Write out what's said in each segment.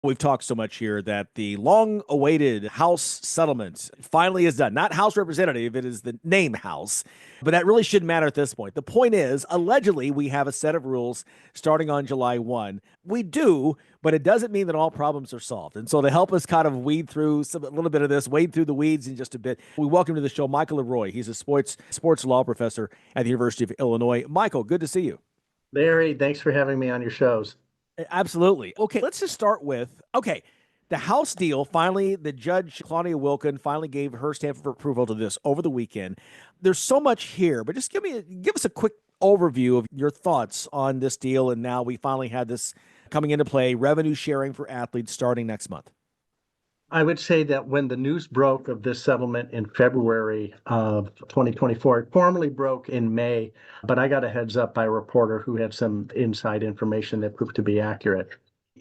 We've talked so much here that the long-awaited House settlement finally is done. Not House Representative, it is the name House, but that really shouldn't matter at this point. The point is, allegedly, we have a set of rules starting on July 1. We do, but it doesn't mean that all problems are solved. And so to help us kind of weed through a little bit of this, wade through the weeds in just a bit, we welcome to the show Michael LeRoy. He's a sports law professor at the University of Illinois. Michael, good to see you. Larry, thanks for having me on your shows. Absolutely. Okay, let's just start with the House deal. Finally, the judge, Claudia Wilkin, finally gave her stamp of approval to this over the weekend. There's so much here, but just give us a quick overview of your thoughts on this deal. And now we finally had this coming into play, revenue sharing for athletes starting next month. I would say that when the news broke of this settlement in February of 2024, it formally broke in May, but I got a heads up by a reporter who had some inside information that proved to be accurate.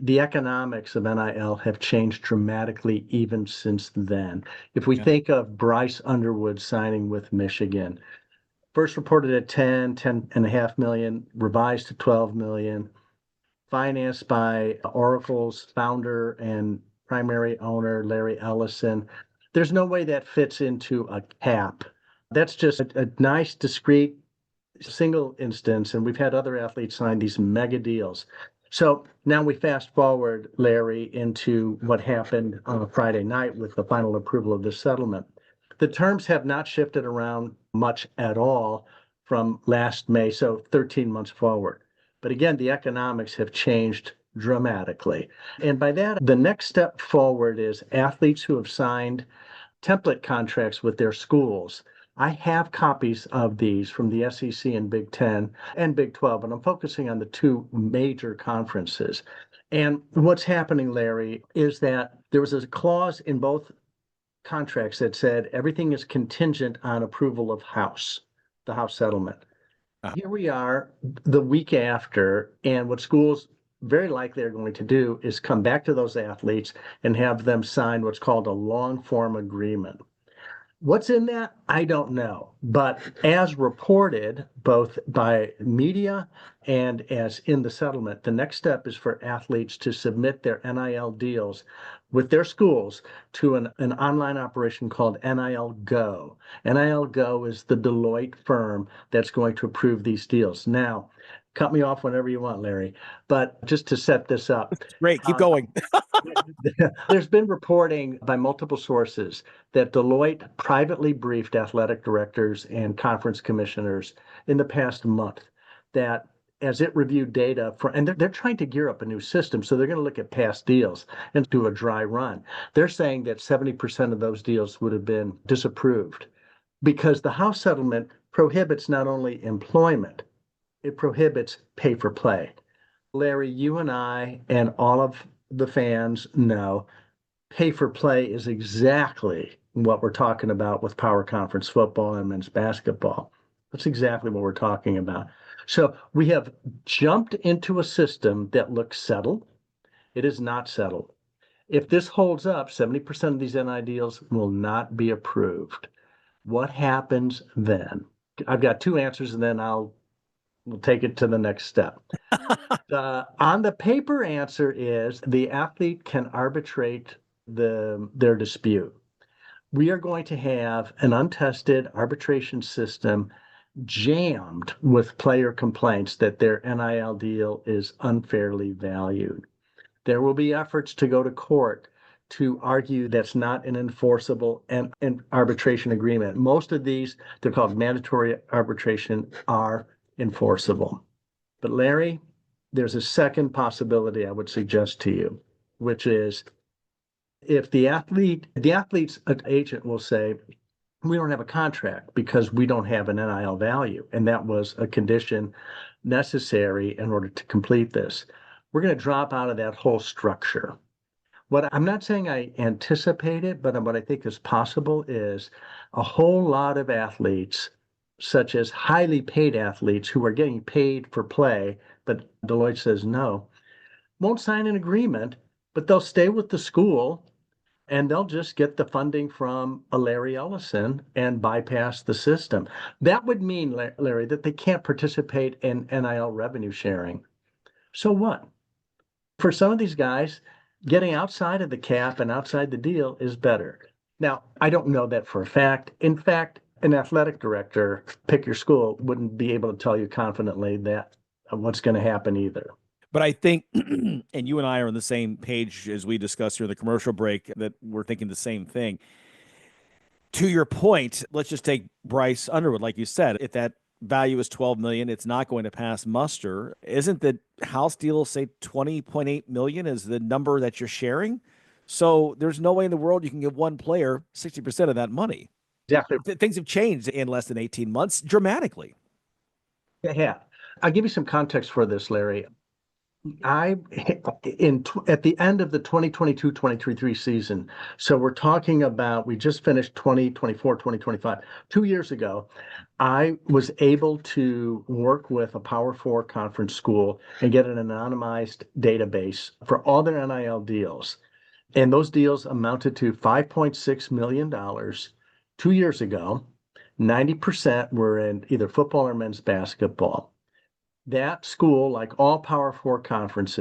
The economics of NIL have changed dramatically even since then. If we think of Bryce Underwood signing with Michigan, first reported at 10.5 million, revised to 12 million, financed by Oracle's founder and primary owner, Larry Ellison. There's no way that fits into a cap. That's just a nice, discrete, single instance, and we've had other athletes sign these mega deals. So now we fast forward, Larry, into what happened on a Friday night with the final approval of this settlement. The terms have not shifted around much at all from last May, so 13 months forward. But again, the economics have changed dramatically. And by that, the next step forward is athletes who have signed template contracts with their schools. I have copies of these from the SEC and Big Ten and Big 12, and I'm focusing on the two major conferences. And what's happening, Larry, is that there was a clause in both contracts that said everything is contingent on approval of the House settlement. Here we are the week after, and what schools very likely are going to do is come back to those athletes and have them sign what's called a long form agreement. What's in that? I don't know. But as reported, both by media and as in the settlement, the next step is for athletes to submit their NIL deals with their schools to an online operation called NIL Go. NIL Go is the Deloitte firm that's going to approve these deals. Now, cut me off whenever you want, Larry. But just to set this up. Great, keep going. There's been reporting by multiple sources that Deloitte privately briefed athletic directors and conference commissioners in the past month that as it reviewed data and they're trying to gear up a new system, so they're going to look at past deals and do a dry run. They're saying that 70% of those deals would have been disapproved because the House settlement prohibits not only employment, it prohibits pay for play. Larry, you and I and all of the fans know pay for play is exactly what we're talking about with power conference football and men's basketball. That's exactly what we're talking about. So we have jumped into a system that looks settled. It is not settled. If this holds up, 70% of these NIL deals will not be approved. What happens then? I've got two answers, and then we'll take it to the next step. On the paper answer is the athlete can arbitrate their dispute. We are going to have an untested arbitration system jammed with player complaints that their NIL deal is unfairly valued. There will be efforts to go to court to argue that's not an enforceable and arbitration agreement. Most of these, they're called mandatory arbitration, are enforceable. But Larry, there's a second possibility I would suggest to you, which is if the athlete's agent will say, we don't have a contract because we don't have an NIL value. And that was a condition necessary in order to complete this. We're going to drop out of that whole structure. What I'm not saying I anticipate it, but what I think is possible is a whole lot of athletes, such as highly paid athletes who are getting paid for play, but Deloitte says no, won't sign an agreement, but they'll stay with the school and they'll just get the funding from a Larry Ellison and bypass the system. That would mean, Larry, that they can't participate in NIL revenue sharing. So what? For some of these guys, Getting outside of the cap and outside the deal is better. Now, I don't know that for a fact. In fact, an athletic director, pick your school, wouldn't be able to tell you confidently that what's going to happen either. But I think, and you and I are on the same page as we discussed here in the commercial break, that we're thinking the same thing. To your point, let's just take Bryce Underwood, like you said. If that value is 12 million, it's not going to pass muster. Isn't the house deal, say 20.8 million is the number that you're sharing? So there's no way in the world you can give one player 60% of that money. Exactly. Things have changed in less than 18 months dramatically. Yeah. I'll give you some context for this, Larry. I at the end of the 2022-2023 season, so we're talking about, we just finished 2024, 2025. 2 years ago, I was able to work with a Power Four conference school and get an anonymized database for all their NIL deals. And those deals amounted to $5.6 million 2 years ago. 90% were in either football or men's basketball. That school, like all Power Four conference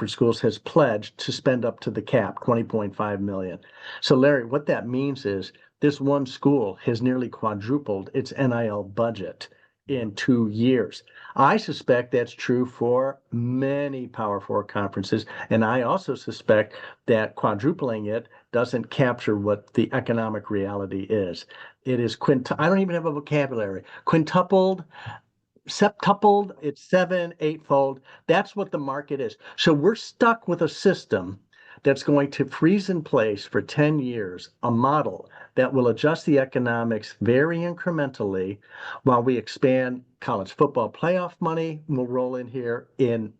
schools, has pledged to spend up to the cap, 20.5 million. So Larry, what that means is this one school has nearly quadrupled its NIL budget in 2 years. I suspect that's true for many Power Four conferences, and I also suspect that quadrupling it doesn't capture what the economic reality is. It is I don't even have a vocabulary. Quintupled, septupled, it's seven, eightfold. That's what the market is. So we're stuck with a system that's going to freeze in place for 10 years, a model that will adjust the economics very incrementally while we expand college football playoff money will roll in here in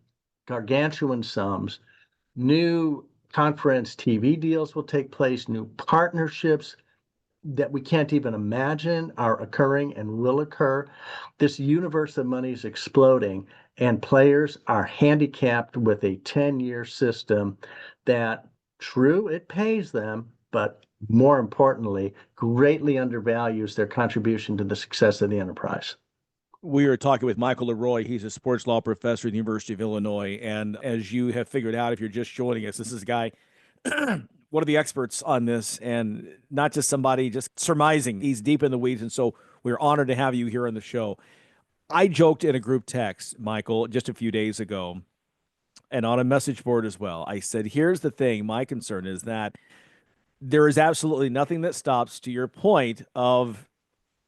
gargantuan sums. New conference TV deals will take place, new partnerships that we can't even imagine are occurring and will occur. This universe of money is exploding, and players are handicapped with a 10-year system that, true, it pays them, but more importantly, greatly undervalues their contribution to the success of the enterprise. We are talking with Michael LeRoy. He's a sports law professor at the University of Illinois. And as you have figured out, if you're just joining us, this is a guy, one of the experts on this, and not just somebody just surmising. He's deep in the weeds. And so we're honored to have you here on the show. I joked in a group text, Michael, just a few days ago, and on a message board as well. I said, here's the thing. My concern is that there is absolutely nothing that stops, to your point, of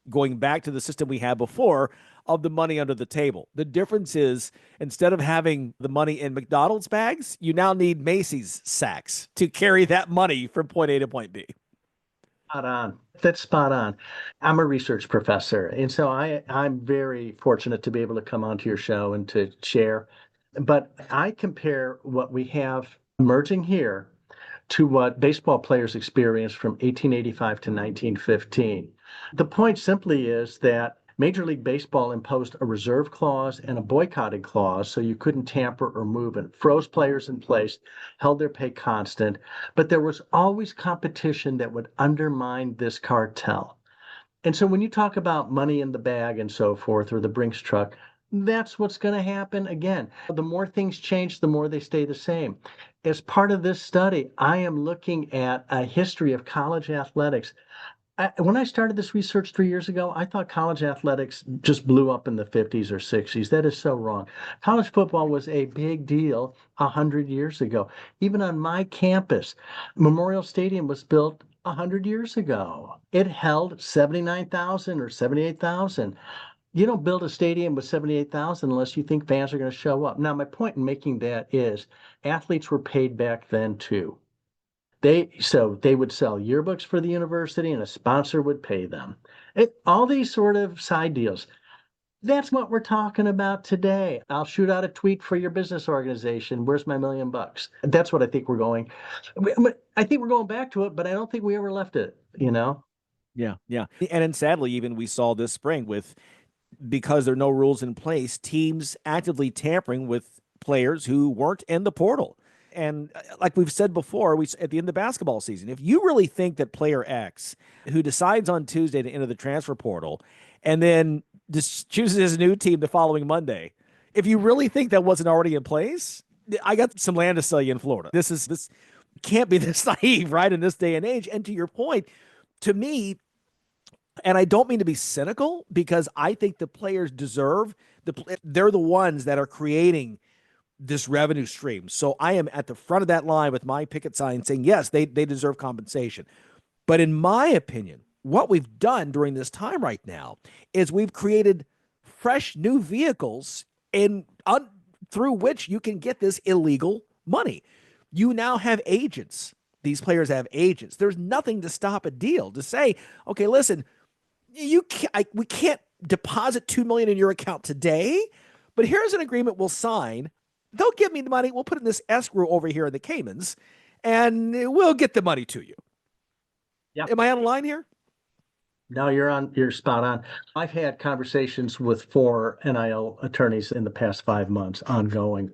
going back to the system we had before of the money under the table. The difference is, instead of having the money in McDonald's bags, you now need Macy's sacks to carry that money from point A to point B. Spot on. That's spot on. I'm a research professor, and so I'm very fortunate to be able to come onto your show and to share. But I compare what we have emerging here to what baseball players experienced from 1885 to 1915. The point simply is that Major League Baseball imposed a reserve clause and a boycotting clause so you couldn't tamper or move, and froze players in place, held their pay constant. But there was always competition that would undermine this cartel. And so when you talk about money in the bag and so forth, or the Brinks truck, that's what's going to happen again. The more things change, the more they stay the same. As part of this study, I am looking at a history of college athletics. When I started this research 3 years ago, I thought college athletics just blew up in the 50s or 60s. That is so wrong. College football was a big deal 100 years ago. Even on my campus, Memorial Stadium was built 100 years ago. It held 79,000 or 78,000. You don't build a stadium with 78,000 unless you think fans are going to show up. Now, my point in making that is athletes were paid back then too. They would sell yearbooks for the university and a sponsor would pay them. All these sort of side deals. That's what we're talking about today. I'll shoot out a tweet for your business organization. Where's my $1,000,000? That's what I think we're going. I think we're going back to it, but I don't think we ever left it, you know? Yeah, yeah. And then sadly, even we saw this spring with, because there are no rules in place, teams actively tampering with players who weren't in the portal. And like we've said before, at the end of the basketball season, if you really think that player X, who decides on Tuesday to enter the transfer portal and then just chooses his new team the following Monday, if you really think that wasn't already in place, I got some land to sell you in Florida. This can't be this naive, right? In this day and age. And to your point, to me, and I don't mean to be cynical because I think the players deserve they're the ones that are creating this revenue stream. So I am at the front of that line with my picket sign saying, yes, they deserve compensation. But in my opinion, what we've done during this time right now is we've created fresh new vehicles through which you can get this illegal money. You now have agents. These players have agents. There's nothing to stop a deal to say, okay, listen, we can't deposit $2 million in your account today, but here's an agreement we'll sign. They'll give me the money. We'll put in this escrow over here in the Caymans, and we'll get the money to you. Yeah. Am I on the line here? No, you're spot on. I've had conversations with 4 NIL attorneys in the past 5 months ongoing.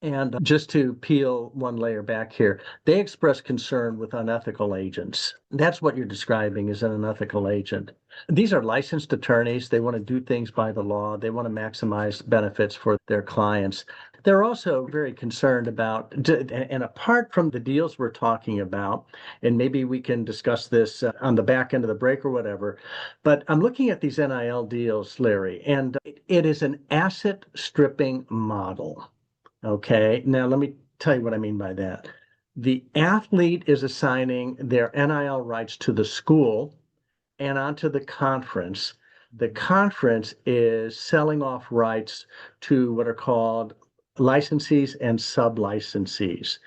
And just to peel one layer back here, they express concern with unethical agents. That's what you're describing as an unethical agent. These are licensed attorneys. They want to do things by the law. They want to maximize benefits for their clients. They're also very concerned about, and apart from the deals we're talking about, and maybe we can discuss this on the back end of the break or whatever, but I'm looking at these NIL deals, Larry, and it is an asset stripping model. Okay, now let me tell you what I mean by that. The athlete is assigning their NIL rights to the school and onto the conference. The conference is selling off rights to what are called licensees and sub-licensees.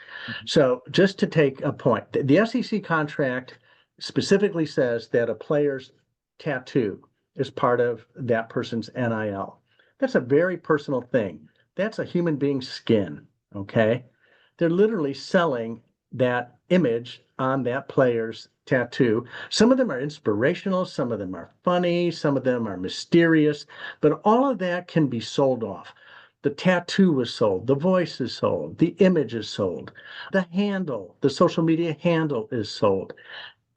So just to take a point, the SEC contract specifically says that a player's tattoo is part of that person's NIL. That's a very personal thing. That's a human being's skin, okay? They're literally selling that image on that player's tattoo. Some of them are inspirational, some of them are funny, some of them are mysterious, but all of that can be sold off. The tattoo is sold, the voice is sold, the image is sold, the handle, the social media handle is sold.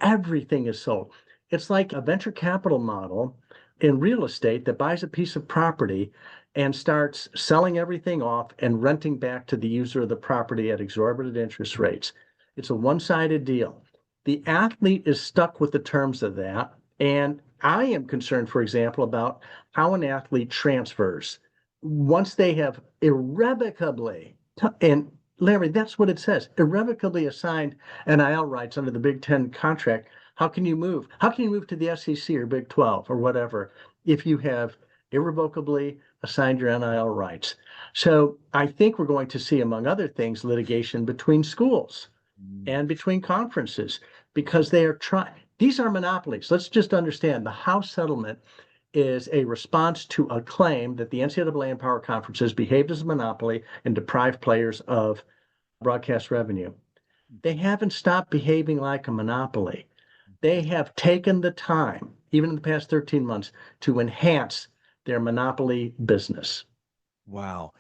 Everything is sold. It's like a venture capital model in real estate that buys a piece of property and starts selling everything off and renting back to the user of the property at exorbitant interest rates. It's a one-sided deal. The athlete is stuck with the terms of that. And I am concerned, for example, about how an athlete transfers once they have irrevocably, and Larry, that's what it says, irrevocably assigned NIL rights under the Big Ten contract. How can you move? How can you move to the SEC or Big 12 or whatever if you have irrevocably assigned your NIL rights? So I think we're going to see, among other things, litigation between schools and between conferences because they are trying. These are monopolies. Let's just understand the House settlement is a response to a claim that the NCAA and power conferences behaved as a monopoly and deprived players of broadcast revenue. They haven't stopped behaving like a monopoly. They have taken the time, even in the past 13 months, to enhance their monopoly business. Wow.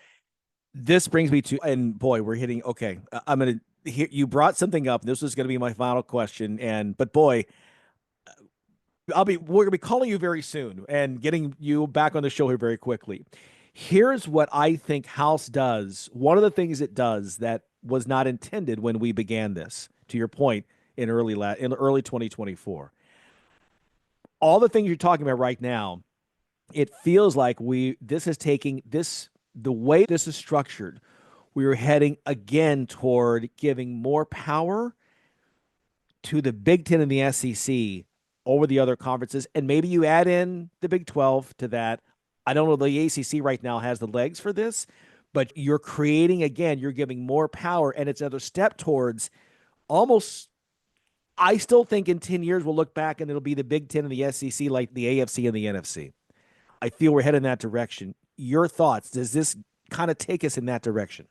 This brings me to, and boy, we're hitting, okay, I'm going to, you brought something up. This was going to be my final question. But boy, we're going to be calling you very soon and getting you back on the show here very quickly. Here's what I think House does. One of the things it does that was not intended when we began this, to your point, in early 2024. All the things you're talking about right now, it feels like this is taking this, the way this is structured, we are heading again toward giving more power to the Big Ten and the SEC over the other conferences. And maybe you add in the Big 12 to that. I don't know, the ACC right now has the legs for this, but you're creating, again, you're giving more power, and it's another step towards almost, I still think in 10 years we'll look back and it'll be the Big Ten and the SEC like the AFC and the NFC. I feel we're heading in that direction. Your thoughts? Does this kind of take us in that direction?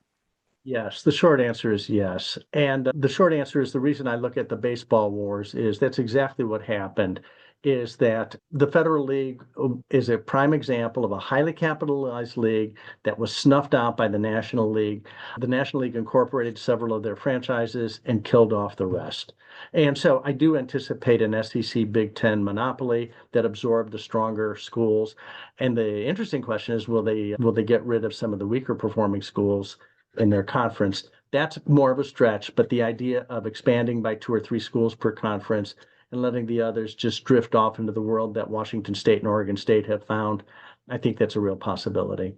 Yes, the short answer is yes. And the short answer is the reason I look at the baseball wars is that's exactly what happened, is that the Federal League is a prime example of a highly capitalized league that was snuffed out by the National League. The National League incorporated several of their franchises and killed off the rest. And so I do anticipate an SEC Big Ten monopoly that absorbed the stronger schools. And the interesting question is, will they get rid of some of the weaker performing schools? in their conference. That's more of a stretch, but the idea of expanding by 2 or 3 schools per conference and letting the others just drift off into the world that Washington State and Oregon State have found, I think that's a real possibility.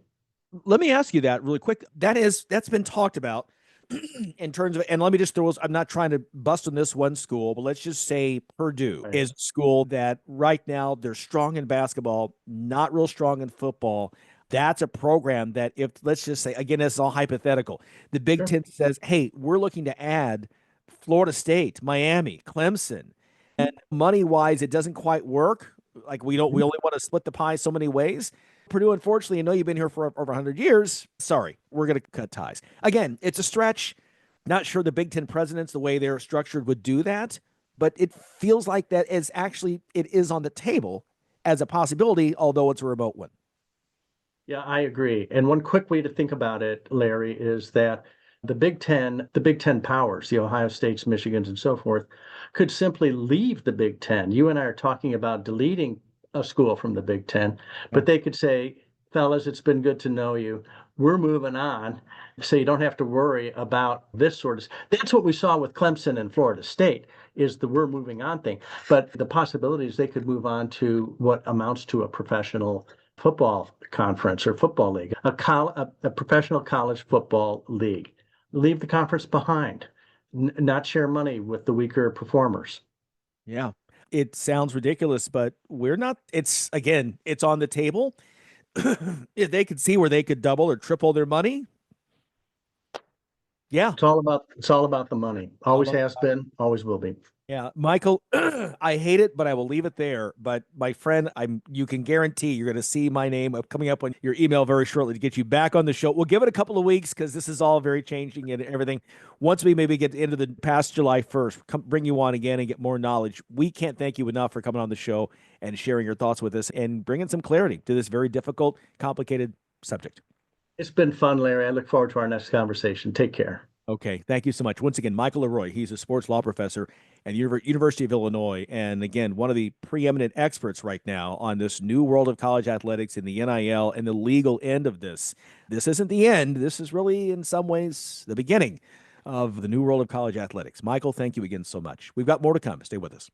Let me ask you that really quick. That's been talked about in terms of, and let me just throw, I'm not trying to bust on this one school, but let's just say Purdue Right. is a school that right now they're strong in basketball, not real strong in football. That's a program that if, let's just say, again, it's all hypothetical. The Big Sure. Ten says, hey, we're looking to add Florida State, Miami, Clemson. And money wise, it doesn't quite work. Like we only want to split the pie so many ways. Purdue, unfortunately, I know you've been here for over 100 years. Sorry, we're going to cut ties. Again, it's a stretch. Not sure the Big Ten presidents, the way they're structured, would do that, but it feels like that is actually, it is on the table as a possibility, although it's a remote one. Yeah, I agree. And one quick way to think about it, Larry, is that the Big Ten powers, the Ohio States, Michigans, and so forth, could simply leave the Big Ten. You and I are talking about deleting a school from the Big Ten, but they could say, fellas, it's been good to know you. We're moving on. So you don't have to worry about this sort of. That's what we saw with Clemson and Florida State, is the we're moving on thing. But the possibility is they could move on to what amounts to a professional football conference or football league, a professional college football league. Leave the conference behind, not share money with the weaker performers. Yeah. It sounds ridiculous, but we're not, it's again, it's on the table. If they could see where they could double or triple their money, yeah. It's all about the money. Always has been, always will be. Yeah, Michael, I hate it, but I will leave it there. But my friend, you can guarantee you're going to see my name coming up on your email very shortly to get you back on the show. We'll give it a couple of weeks because this is all very changing and everything. Once we maybe get into the past July 1st, bring you on again and get more knowledge. We can't thank you enough for coming on the show and sharing your thoughts with us and bringing some clarity to this very difficult, complicated subject. It's been fun, Larry. I look forward to our next conversation. Take care. Okay, thank you so much. Once again, Michael LeRoy, he's a sports law professor at the University of Illinois, and again, one of the preeminent experts right now on this new world of college athletics and the NIL and the legal end of this. This isn't the end. This is really, in some ways, the beginning of the new world of college athletics. Michael, thank you again so much. We've got more to come. Stay with us.